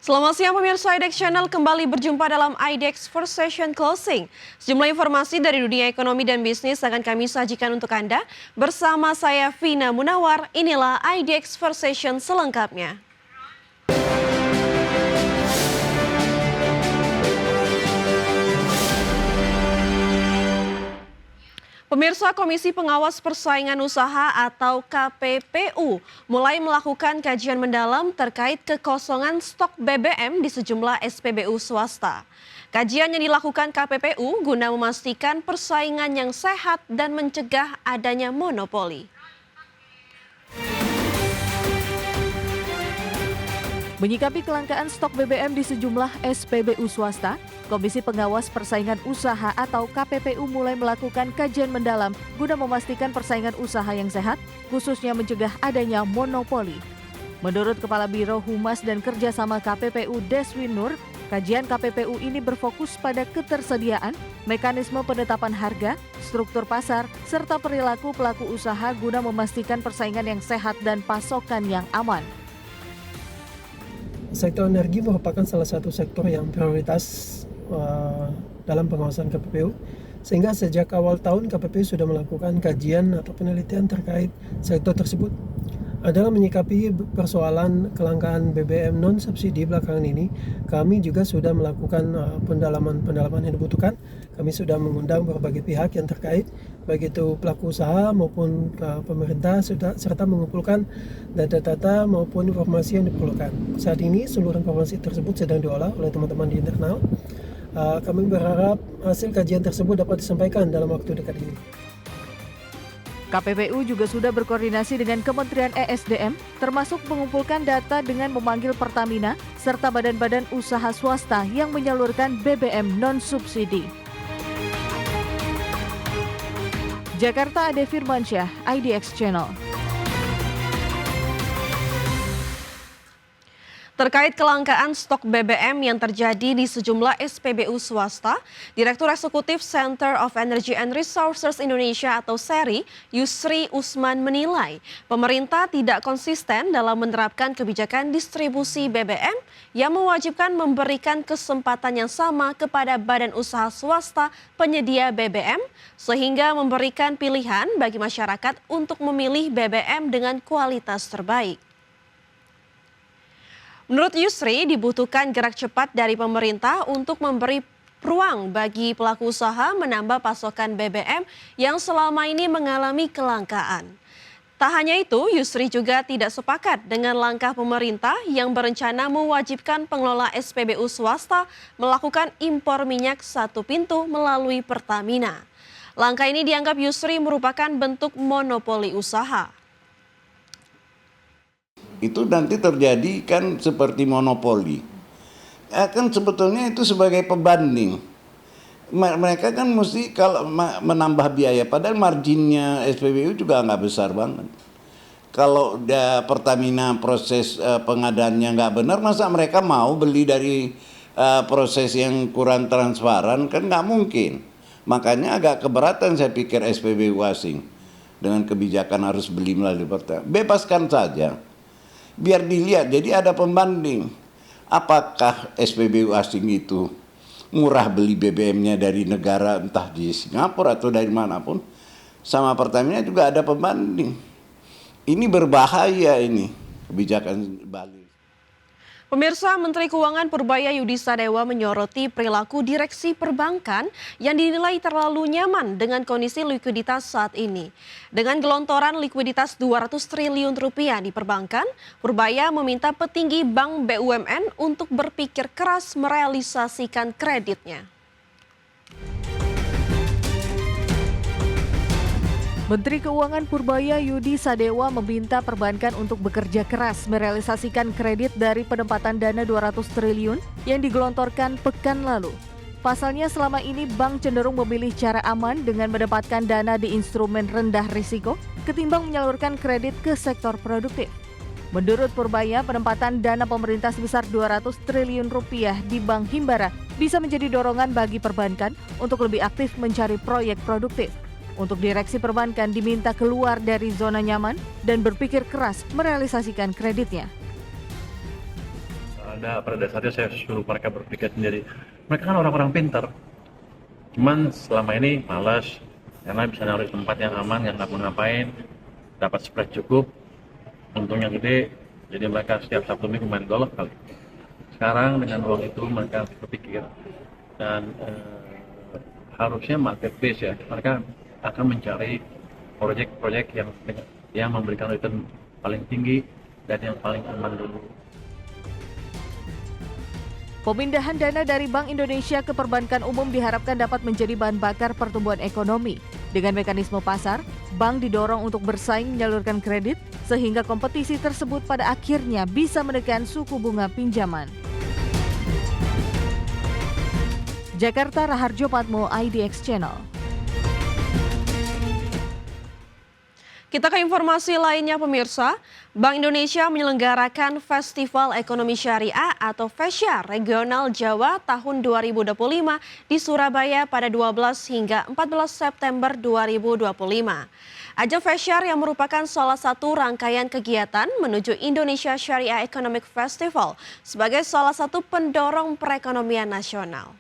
Selamat siang pemirsa IDEX Channel, kembali berjumpa dalam IDEX First Session Closing. Sejumlah informasi dari dunia ekonomi dan bisnis akan kami sajikan untuk Anda. Bersama saya Vina Munawar, inilah IDEX First Session selengkapnya. Pemirsa, Komisi Pengawas Persaingan Usaha atau KPPU mulai melakukan kajian mendalam terkait kekosongan stok BBM di sejumlah SPBU swasta. Kajian yang dilakukan KPPU guna memastikan persaingan yang sehat dan mencegah adanya monopoli. Menyikapi kelangkaan stok BBM di sejumlah SPBU swasta, Komisi Pengawas Persaingan Usaha atau KPPU mulai melakukan kajian mendalam guna memastikan persaingan usaha yang sehat, khususnya mencegah adanya monopoli. Menurut Kepala Biro Humas dan Kerjasama KPPU Deswin Nur, kajian KPPU ini berfokus pada ketersediaan, mekanisme penetapan harga, struktur pasar, serta perilaku pelaku usaha guna memastikan persaingan yang sehat dan pasokan yang aman. Sektor energi merupakan salah satu sektor yang prioritas dalam pengawasan KPPU, sehingga sejak awal tahun KPPU sudah melakukan kajian atau penelitian terkait sektor tersebut. Adalah menyikapi persoalan kelangkaan BBM non-subsidi belakangan ini, kami juga sudah melakukan pendalaman yang dibutuhkan. Kami sudah mengundang berbagai pihak yang terkait, baik itu pelaku usaha maupun pemerintah, serta mengumpulkan data-data maupun informasi yang diperlukan. Saat ini seluruh informasi tersebut sedang diolah oleh teman-teman di internal. Kami berharap hasil kajian tersebut dapat disampaikan dalam waktu dekat ini. KPPU juga sudah berkoordinasi dengan Kementerian ESDM, termasuk mengumpulkan data dengan memanggil Pertamina serta badan-badan usaha swasta yang menyalurkan BBM non-subsidi. Jakarta, Ade Firmansyah, IDEX Channel. Terkait kelangkaan stok BBM yang terjadi di sejumlah SPBU swasta, Direktur Eksekutif Center of Energy and Resources Indonesia atau SERI, Yusri Usman menilai pemerintah tidak konsisten dalam menerapkan kebijakan distribusi BBM yang mewajibkan memberikan kesempatan yang sama kepada badan usaha swasta penyedia BBM sehingga memberikan pilihan bagi masyarakat untuk memilih BBM dengan kualitas terbaik. Menurut Yusri, dibutuhkan gerak cepat dari pemerintah untuk memberi ruang bagi pelaku usaha menambah pasokan BBM yang selama ini mengalami kelangkaan. Tak hanya itu, Yusri juga tidak sepakat dengan langkah pemerintah yang berencana mewajibkan pengelola SPBU swasta melakukan impor minyak satu pintu melalui Pertamina. Langkah ini dianggap Yusri merupakan bentuk monopoli usaha. Itu nanti terjadi kan seperti monopoli. Kan sebetulnya itu sebagai pembanding. Mereka kan mesti kalau menambah biaya, padahal marginnya SPBU juga nggak besar banget. Kalau Pertamina proses pengadaannya nggak benar, masa mereka mau beli dari proses yang kurang transparan? Kan nggak mungkin. Makanya agak keberatan saya pikir SPBU asing dengan kebijakan harus beli melalui Pertamina. Bebaskan saja. Biar dilihat, jadi ada pembanding. Apakah SPBU asing itu murah beli BBM-nya dari negara entah di Singapura atau dari manapun. Sama Pertamina juga ada pembanding. Ini berbahaya ini kebijakan Bali. Pemirsa, Menteri Keuangan Purbaya Yudi Sadewa menyoroti perilaku direksi perbankan yang dinilai terlalu nyaman dengan kondisi likuiditas saat ini. Dengan gelontoran likuiditas 200 triliun rupiah di perbankan, Purbaya meminta petinggi Bank BUMN untuk berpikir keras merealisasikan kreditnya. Menteri Keuangan Purbaya Yudi Sadewa meminta perbankan untuk bekerja keras merealisasikan kredit dari penempatan dana 200 triliun yang digelontorkan pekan lalu. Pasalnya selama ini bank cenderung memilih cara aman dengan mendapatkan dana di instrumen rendah risiko ketimbang menyalurkan kredit ke sektor produktif. Menurut Purbaya, penempatan dana pemerintah sebesar 200 triliun rupiah di Bank Himbara bisa menjadi dorongan bagi perbankan untuk lebih aktif mencari proyek produktif. Untuk direksi perbankan diminta keluar dari zona nyaman dan berpikir keras merealisasikan kreditnya. pada dasarnya saya suruh mereka berpikir sendiri. Mereka kan orang-orang pintar, cuman selama ini malas karena bisa naruh di tempat yang aman, yang nggak mau ngapain, dapat spread cukup, untungnya gede, jadi mereka setiap Sabtu Minggu main golf kali. Sekarang dengan uang itu mereka berpikir dan harusnya market base ya, mereka akan mencari proyek-proyek yang memberikan return paling tinggi dan yang paling aman dulu. Pemindahan dana dari Bank Indonesia ke perbankan umum diharapkan dapat menjadi bahan bakar pertumbuhan ekonomi. Dengan mekanisme pasar, bank didorong untuk bersaing menyalurkan kredit sehingga kompetisi tersebut pada akhirnya bisa menekan suku bunga pinjaman. Jakarta, Raharjo Patmo, IDX Channel. Kita ke informasi lainnya pemirsa, Bank Indonesia menyelenggarakan Festival Ekonomi Syariah atau FESYAR Regional Jawa tahun 2025 di Surabaya pada 12 hingga 14 September 2025. Ajang FESYAR yang merupakan salah satu rangkaian kegiatan menuju Indonesia Syariah Economic Festival sebagai salah satu pendorong perekonomian nasional.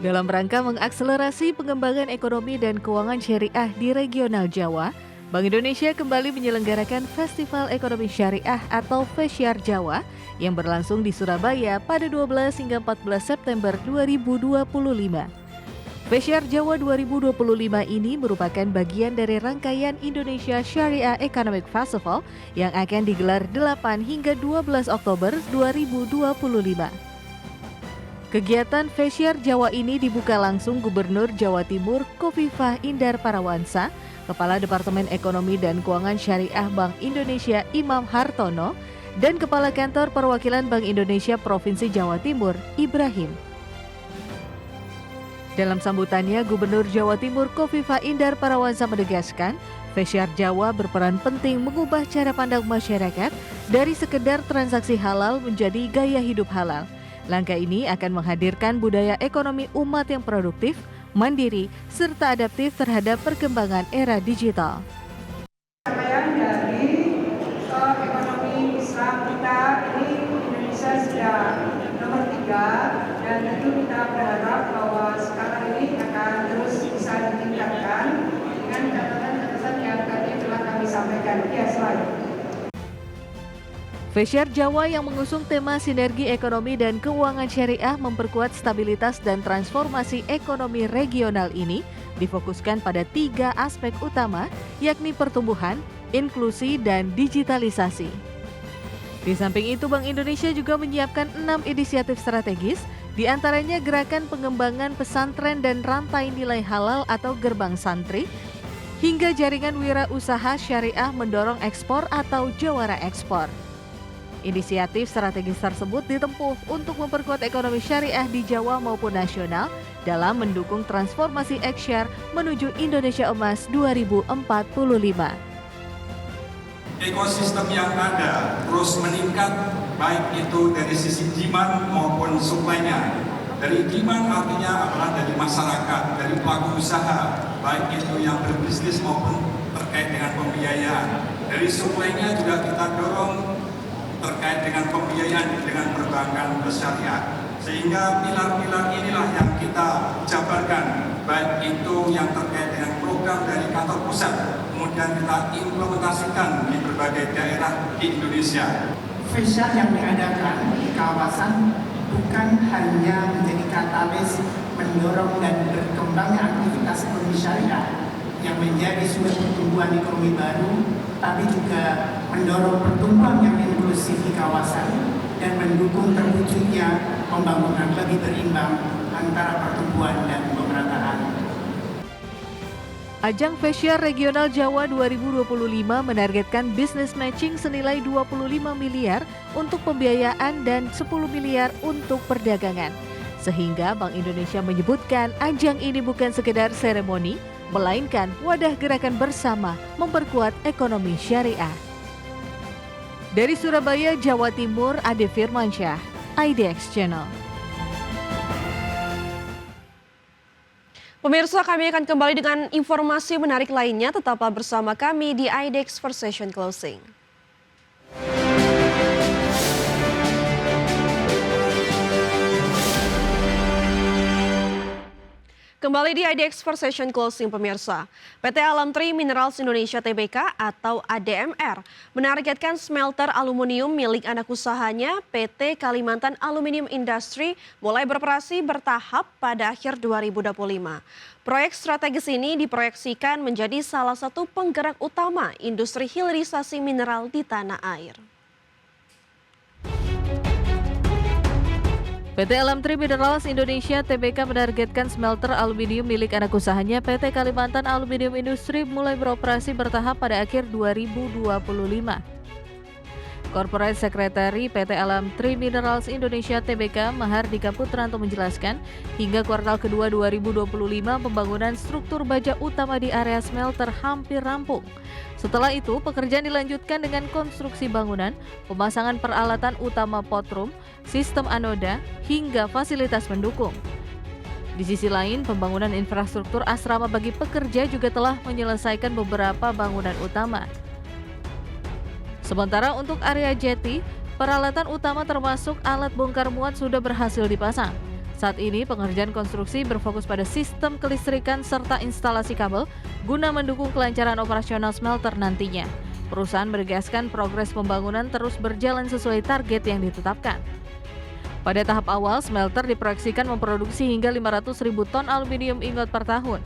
Dalam rangka mengakselerasi pengembangan ekonomi dan keuangan syariah di regional Jawa, Bank Indonesia kembali menyelenggarakan Festival Ekonomi Syariah atau FESYAR Jawa yang berlangsung di Surabaya pada 12 hingga 14 September 2025. FESYAR Jawa 2025 ini merupakan bagian dari rangkaian Indonesia Syariah Economic Festival yang akan digelar 8 hingga 12 Oktober 2025. Kegiatan FESYAR Jawa ini dibuka langsung Gubernur Jawa Timur Khofifah Indar Parawansa, Kepala Departemen Ekonomi dan Keuangan Syariah Bank Indonesia Imam Hartono, dan Kepala Kantor Perwakilan Bank Indonesia Provinsi Jawa Timur Ibrahim. Dalam sambutannya, Gubernur Jawa Timur Khofifah Indar Parawansa menegaskan, FESYAR Jawa berperan penting mengubah cara pandang masyarakat dari sekedar transaksi halal menjadi gaya hidup halal. Langkah ini akan menghadirkan budaya ekonomi umat yang produktif, mandiri, serta adaptif terhadap perkembangan era digital. Capaian dari ekonomi Islam kita ini Indonesia sudah nomor 3 dan tentu kita berharap bahwa sekarang ini akan terus bisa ditingkatkan dengan catatan-catatan yang tadi telah kami sampaikan. Ya, slide. FESYAR Jawa yang mengusung tema sinergi ekonomi dan keuangan syariah memperkuat stabilitas dan transformasi ekonomi regional ini difokuskan pada 3 aspek utama, yakni pertumbuhan, inklusi, dan digitalisasi. Di samping itu, Bank Indonesia juga menyiapkan 6 inisiatif strategis, di antaranya gerakan pengembangan pesantren dan rantai nilai halal atau gerbang santri, hingga jaringan wirausaha syariah mendorong ekspor atau jawara ekspor. Inisiatif strategis tersebut ditempuh untuk memperkuat ekonomi syariah di Jawa maupun nasional dalam mendukung transformasi Eksyar menuju Indonesia Emas 2045. Ekosistem yang ada terus meningkat, baik itu dari sisi demand maupun supply-nya. Dari demand artinya adalah dari masyarakat, dari pelaku usaha, baik itu yang berbisnis maupun terkait dengan pembiayaan. Dari supply-nya juga kita dorong terkait dengan pembiayaan dengan perbankan bersyariah. Sehingga pilar-pilar inilah yang kita jabarkan, baik itu yang terkait dengan program dari kantor pusat, kemudian kita implementasikan di berbagai daerah di Indonesia. FESYAR yang diadakan di kawasan bukan hanya menjadi katalis mendorong dan berkembangnya aktivitas ekonomi syariah yang menjadi sumber pertumbuhan ekonomi baru, tapi juga mendorong pertumbuhan yang inklusif di kawasan dan mendukung terwujudnya pembangunan lebih berimbang antara pertumbuhan dan pemerataan. Ajang FESYAR Regional Jawa 2025 menargetkan business matching senilai 25 miliar untuk pembiayaan dan 10 miliar untuk perdagangan. Sehingga Bank Indonesia menyebutkan ajang ini bukan sekedar seremoni, melainkan wadah gerakan bersama memperkuat ekonomi syariah. Dari Surabaya, Jawa Timur, Ade Firmansyah, IDX Channel. Pemirsa, kami akan kembali dengan informasi menarik lainnya. Tetaplah bersama kami di IDX First Session Closing. Kembali di IDX for Session Closing pemirsa. PT Alam Tri Minerals Indonesia Tbk atau ADMR menargetkan smelter aluminium milik anak usahanya PT Kalimantan Aluminium Industry mulai beroperasi bertahap pada akhir 2025. Proyek strategis ini diproyeksikan menjadi salah satu penggerak utama industri hilirisasi mineral di tanah air. PT Alam Tri Minerals Indonesia Tbk menargetkan smelter aluminium milik anak usahanya PT Kalimantan Aluminium Industry mulai beroperasi bertahap pada akhir 2025. Corporate Secretary PT Alam Tri Minerals Indonesia Tbk Mahardika Putranto menjelaskan, hingga kuartal kedua 2025 pembangunan struktur baja utama di area smelter hampir rampung. Setelah itu, pekerjaan dilanjutkan dengan konstruksi bangunan, pemasangan peralatan utama potroom, sistem anoda, hingga fasilitas pendukung. Di sisi lain, pembangunan infrastruktur asrama bagi pekerja juga telah menyelesaikan beberapa bangunan utama. Sementara untuk area jeti, peralatan utama termasuk alat bongkar muat sudah berhasil dipasang. Saat ini pengerjaan konstruksi berfokus pada sistem kelistrikan serta instalasi kabel guna mendukung kelancaran operasional smelter nantinya. Perusahaan menegaskan progres pembangunan terus berjalan sesuai target yang ditetapkan. Pada tahap awal, smelter diproyeksikan memproduksi hingga 500.000 ton aluminium ingot per tahun.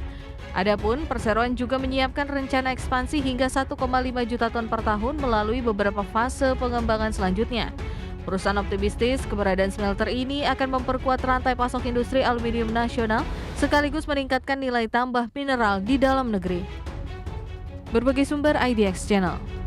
Adapun perseroan juga menyiapkan rencana ekspansi hingga 1,5 juta ton per tahun melalui beberapa fase pengembangan selanjutnya. Perusahaan optimistis keberadaan smelter ini akan memperkuat rantai pasok industri aluminium nasional sekaligus meningkatkan nilai tambah mineral di dalam negeri. Berbagai sumber IDX Channel.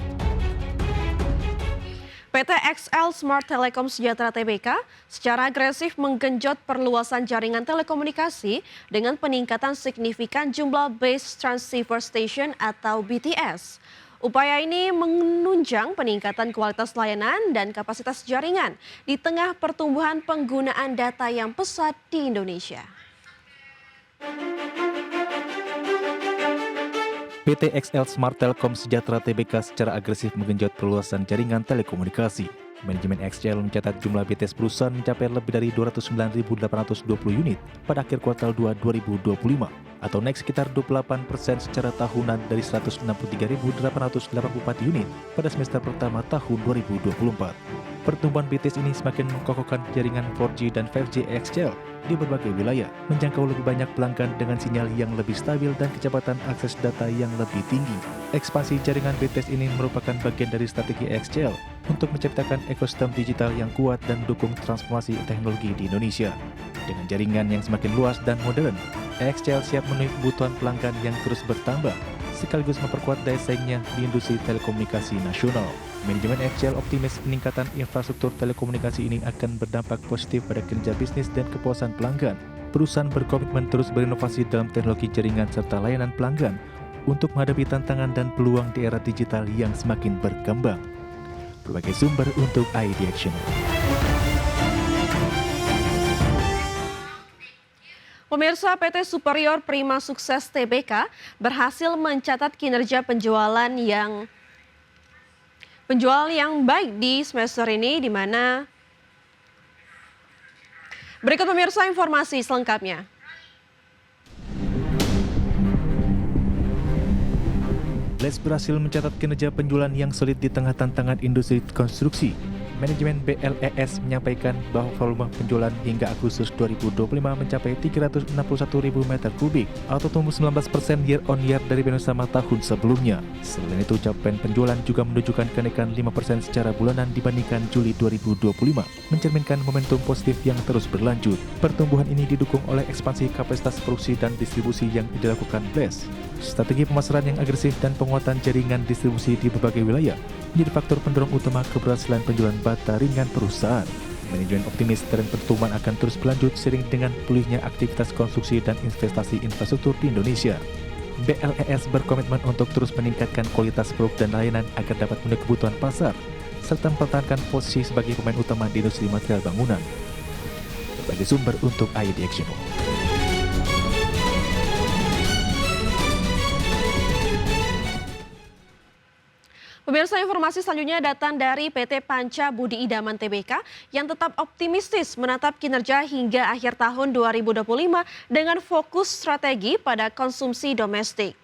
PT XL Smart Telecom Sejahtera Tbk secara agresif menggenjot perluasan jaringan telekomunikasi dengan peningkatan signifikan jumlah Base Transceiver Station atau BTS. Upaya ini menunjang peningkatan kualitas layanan dan kapasitas jaringan di tengah pertumbuhan penggunaan data yang pesat di Indonesia. PT XL Smart Telecom Sejahtera Tbk secara agresif menggenjot perluasan jaringan telekomunikasi. Manajemen XL mencatat jumlah BTS perusahaan mencapai lebih dari 209.820 unit pada akhir kuartal 2 2025 atau naik sekitar 28% secara tahunan dari 163.884 unit pada semester pertama tahun 2024. Pertumbuhan BTS ini semakin mengkokohkan jaringan 4G dan 5G XL di berbagai wilayah, menjangkau lebih banyak pelanggan dengan sinyal yang lebih stabil dan kecepatan akses data yang lebih tinggi. Ekspansi jaringan BTS ini merupakan bagian dari strategi XL untuk menciptakan ekosistem digital yang kuat dan mendukung transformasi teknologi di Indonesia. Dengan jaringan yang semakin luas dan modern, XL siap memenuhi kebutuhan pelanggan yang terus bertambah, sekaligus memperkuat daya saingnya di industri telekomunikasi nasional. Manajemen XL optimis peningkatan infrastruktur telekomunikasi ini akan berdampak positif pada kinerja bisnis dan kepuasan pelanggan. Perusahaan berkomitmen terus berinovasi dalam teknologi jaringan serta layanan pelanggan untuk menghadapi tantangan dan peluang di era digital yang semakin berkembang. Berbagai sumber untuk IDX Channel. Pemirsa, PT Superior Prima Sukses Tbk berhasil mencatat kinerja penjualan yang baik di semester ini, di mana berikut pemirsa informasi selengkapnya. Les berhasil mencatat kinerja penjualan yang solid di tengah tantangan industri konstruksi. Manajemen BLES menyampaikan bahwa volume penjualan hingga Agustus 2025 mencapai 361.000 meter kubik atau tumbuh 19% year on year dari periode sama tahun sebelumnya. Selain itu, capaian penjualan juga menunjukkan kenaikan 5% secara bulanan dibandingkan Juli 2025, mencerminkan momentum positif yang terus berlanjut. Pertumbuhan ini didukung oleh ekspansi kapasitas produksi dan distribusi yang dilakukan BLES. Strategi pemasaran yang agresif dan penguatan jaringan distribusi di berbagai wilayah menjadi faktor pendorong utama keberhasilan penjualan bata ringan perusahaan. Manajemen optimis tren pertumbuhan akan terus berlanjut seiring dengan pulihnya aktivitas konstruksi dan investasi infrastruktur di Indonesia. BLES berkomitmen untuk terus meningkatkan kualitas produk dan layanan agar dapat memenuhi kebutuhan pasar, serta mempertahankan posisi sebagai pemain utama di industri material bangunan. Berbagai sumber untuk IDX Channel. Pemirsa, informasi selanjutnya datang dari PT Panca Budi Idaman Tbk yang tetap optimistis menatap kinerja hingga akhir tahun 2025 dengan fokus strategi pada konsumsi domestik.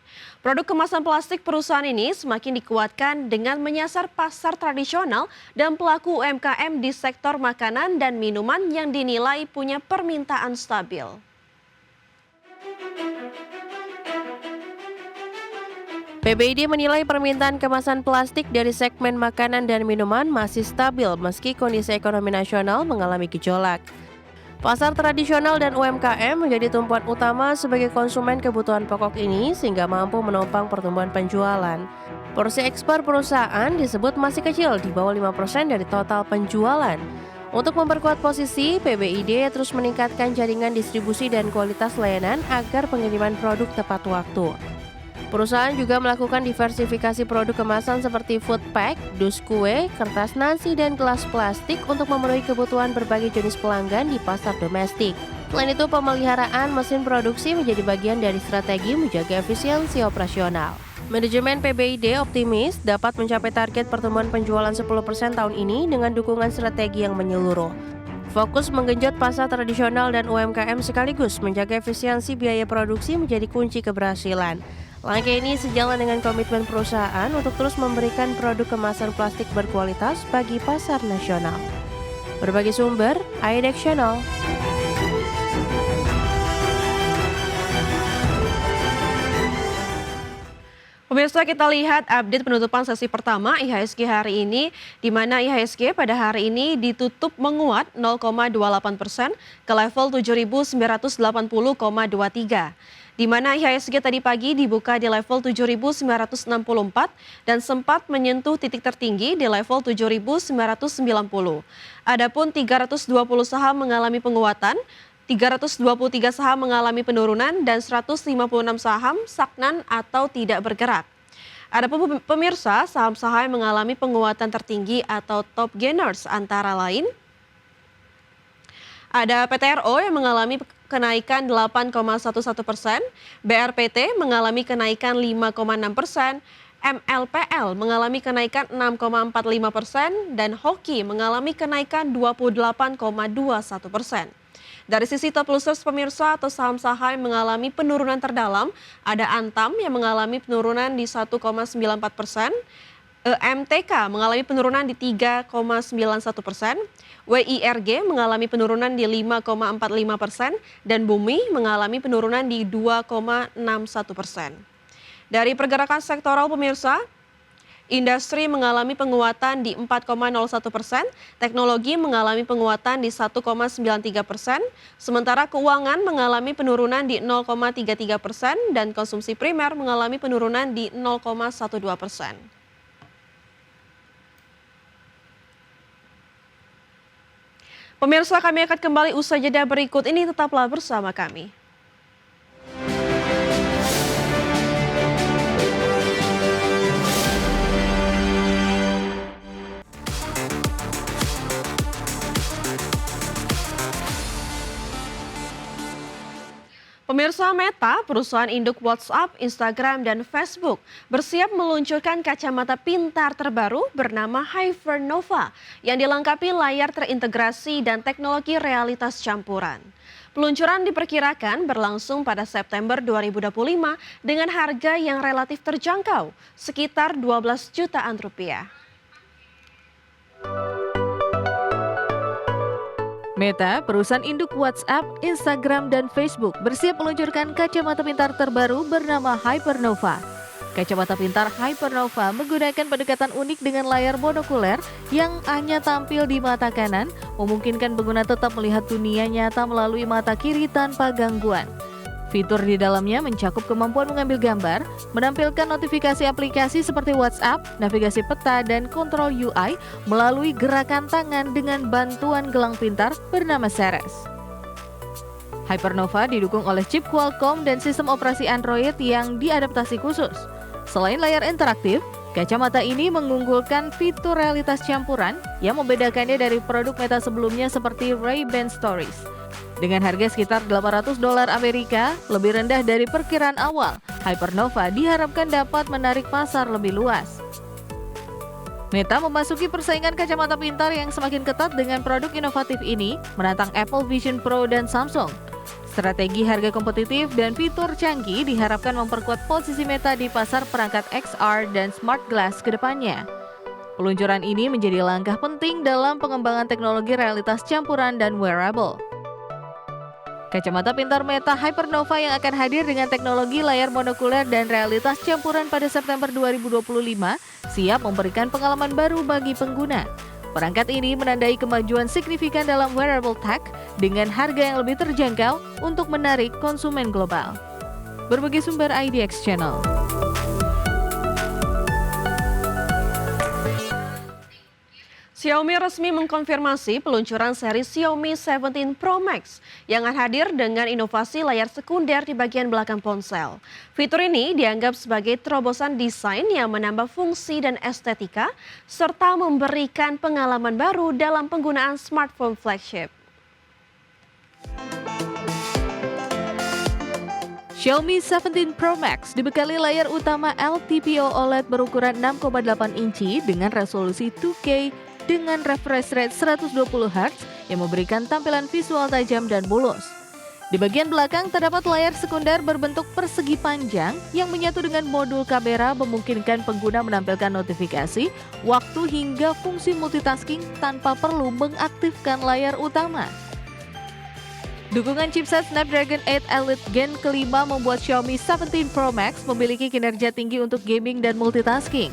Produk kemasan plastik perusahaan ini semakin dikuatkan dengan menyasar pasar tradisional dan pelaku UMKM di sektor makanan dan minuman yang dinilai punya permintaan stabil. PBID menilai permintaan kemasan plastik dari segmen makanan dan minuman masih stabil meski kondisi ekonomi nasional mengalami gejolak. Pasar tradisional dan UMKM menjadi tumpuan utama sebagai konsumen kebutuhan pokok ini sehingga mampu menopang pertumbuhan penjualan. Porsi ekspor perusahaan disebut masih kecil di bawah 5% dari total penjualan. Untuk memperkuat posisi, PBID terus meningkatkan jaringan distribusi dan kualitas layanan agar pengiriman produk tepat waktu. Perusahaan juga melakukan diversifikasi produk kemasan seperti food pack, dus kue, kertas nasi, dan gelas plastik untuk memenuhi kebutuhan berbagai jenis pelanggan di pasar domestik. Selain itu, pemeliharaan mesin produksi menjadi bagian dari strategi menjaga efisiensi operasional. Manajemen PBID optimis dapat mencapai target pertumbuhan penjualan 10% tahun ini dengan dukungan strategi yang menyeluruh. Fokus menggenjot pasar tradisional dan UMKM sekaligus menjaga efisiensi biaya produksi menjadi kunci keberhasilan. Langkah ini sejalan dengan komitmen perusahaan untuk terus memberikan produk kemasan plastik berkualitas bagi pasar nasional. Berbagai sumber, IDEX Channel. Pemirsa, kita lihat update penutupan sesi pertama IHSG hari ini, di mana IHSG pada hari ini ditutup menguat 0,28% ke level 7.980,23. Di mana IHSG tadi pagi dibuka di level 7.964 dan sempat menyentuh titik tertinggi di level 7.990. Adapun 320 saham mengalami penguatan, 323 saham mengalami penurunan, dan 156 saham stagnan atau tidak bergerak. Adapun pemirsa, saham-saham yang mengalami penguatan tertinggi atau top gainers antara lain ada PTRO yang mengalami kenaikan 8,11%, BRPT mengalami kenaikan 5,6%, MLPL mengalami kenaikan 6,45%, dan Hoki mengalami kenaikan 28,21%. Dari sisi top losers pemirsa atau saham-saham yang mengalami penurunan terdalam, ada Antam yang mengalami penurunan di 1,94%, MTK mengalami penurunan di 3,91%, WIRG mengalami penurunan di 5,45%, dan Bumi mengalami penurunan di 2,61%. Dari pergerakan sektoral pemirsa, industri mengalami penguatan di 4,01%, teknologi mengalami penguatan di 1,93%, sementara keuangan mengalami penurunan di 0,33%, dan konsumsi primer mengalami penurunan di 0,12%. Pemirsa, kami akan kembali usai jeda berikut ini, tetaplah bersama kami. Pemirsa, Meta, perusahaan induk WhatsApp, Instagram, dan Facebook, bersiap meluncurkan kacamata pintar terbaru bernama Hypernova yang dilengkapi layar terintegrasi dan teknologi realitas campuran. Peluncuran diperkirakan berlangsung pada September 2025 dengan harga yang relatif terjangkau, sekitar 12 jutaan rupiah. Meta, perusahaan induk WhatsApp, Instagram, dan Facebook, bersiap meluncurkan kacamata pintar terbaru bernama Hypernova. Kacamata pintar Hypernova menggunakan pendekatan unik dengan layar monokuler yang hanya tampil di mata kanan, memungkinkan pengguna tetap melihat dunia nyata melalui mata kiri tanpa gangguan. Fitur di dalamnya mencakup kemampuan mengambil gambar, menampilkan notifikasi aplikasi seperti WhatsApp, navigasi peta, dan kontrol UI melalui gerakan tangan dengan bantuan gelang pintar bernama Ceres. Hypernova didukung oleh chip Qualcomm dan sistem operasi Android yang diadaptasi khusus. Selain layar interaktif, kacamata ini mengunggulkan fitur realitas campuran yang membedakannya dari produk Meta sebelumnya seperti Ray-Ban Stories. Dengan harga sekitar $800 Amerika, lebih rendah dari perkiraan awal, Hypernova diharapkan dapat menarik pasar lebih luas. Meta memasuki persaingan kacamata pintar yang semakin ketat dengan produk inovatif ini, menantang Apple Vision Pro dan Samsung. Strategi harga kompetitif dan fitur canggih diharapkan memperkuat posisi Meta di pasar perangkat XR dan smart glass ke depannya. Peluncuran ini menjadi langkah penting dalam pengembangan teknologi realitas campuran dan wearable. Kacamata pintar Meta Hypernova yang akan hadir dengan teknologi layar monokuler dan realitas campuran pada September 2025 siap memberikan pengalaman baru bagi pengguna. Perangkat ini menandai kemajuan signifikan dalam wearable tech dengan harga yang lebih terjangkau untuk menarik konsumen global. Berbagai sumber IDX Channel. Xiaomi resmi mengkonfirmasi peluncuran seri Xiaomi 17 Pro Max yang akan hadir dengan inovasi layar sekunder di bagian belakang ponsel. Fitur ini dianggap sebagai terobosan desain yang menambah fungsi dan estetika, serta memberikan pengalaman baru dalam penggunaan smartphone flagship. Xiaomi 17 Pro Max dibekali layar utama LTPO OLED berukuran 6,8 inci dengan resolusi 2K dengan refresh rate 120 Hz yang memberikan tampilan visual tajam dan mulus. Di bagian belakang terdapat layar sekunder berbentuk persegi panjang yang menyatu dengan modul kamera memungkinkan pengguna menampilkan notifikasi, waktu hingga fungsi multitasking tanpa perlu mengaktifkan layar utama. Dukungan chipset Snapdragon 8 Elite Gen kelima membuat Xiaomi 17 Pro Max memiliki kinerja tinggi untuk gaming dan multitasking.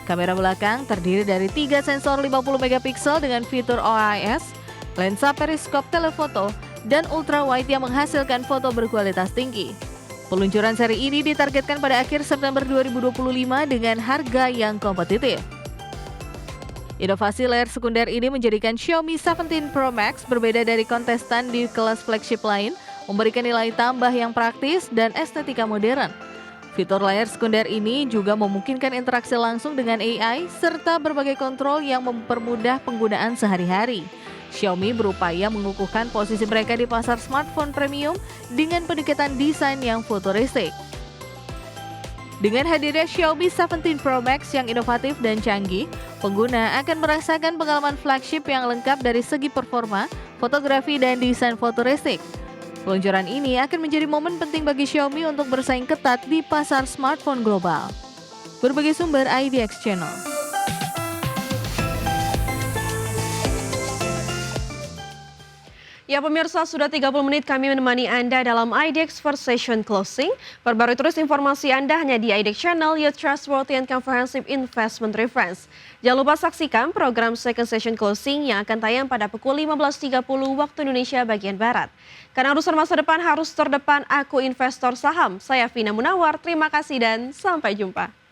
Kamera belakang terdiri dari 3 sensor 50 megapiksel dengan fitur OIS, lensa periskop telefoto, dan ultrawide yang menghasilkan foto berkualitas tinggi. Peluncuran seri ini ditargetkan pada akhir September 2025 dengan harga yang kompetitif. Inovasi layar sekunder ini menjadikan Xiaomi 17 Pro Max berbeda dari kontestan di kelas flagship lain, memberikan nilai tambah yang praktis dan estetika modern. Fitur layar sekunder ini juga memungkinkan interaksi langsung dengan AI serta berbagai kontrol yang mempermudah penggunaan sehari-hari. Xiaomi berupaya mengukuhkan posisi mereka di pasar smartphone premium dengan pendekatan desain yang futuristik. Dengan hadirnya Xiaomi 17 Pro Max yang inovatif dan canggih, pengguna akan merasakan pengalaman flagship yang lengkap dari segi performa, fotografi, dan desain futuristik. Peluncuran ini akan menjadi momen penting bagi Xiaomi untuk bersaing ketat di pasar smartphone global. Berbagai sumber IDX Channel. Ya pemirsa, sudah 30 menit kami menemani Anda dalam IDX First Session Closing. Perbarui terus informasi Anda hanya di IDX Channel, your trustworthy and comprehensive investment reference. Jangan lupa saksikan program Second Session Closing yang akan tayang pada pukul 15.30 waktu Indonesia bagian Barat. Karena urusan masa depan harus terdepan, aku investor saham. Saya Vina Munawar, terima kasih dan sampai jumpa.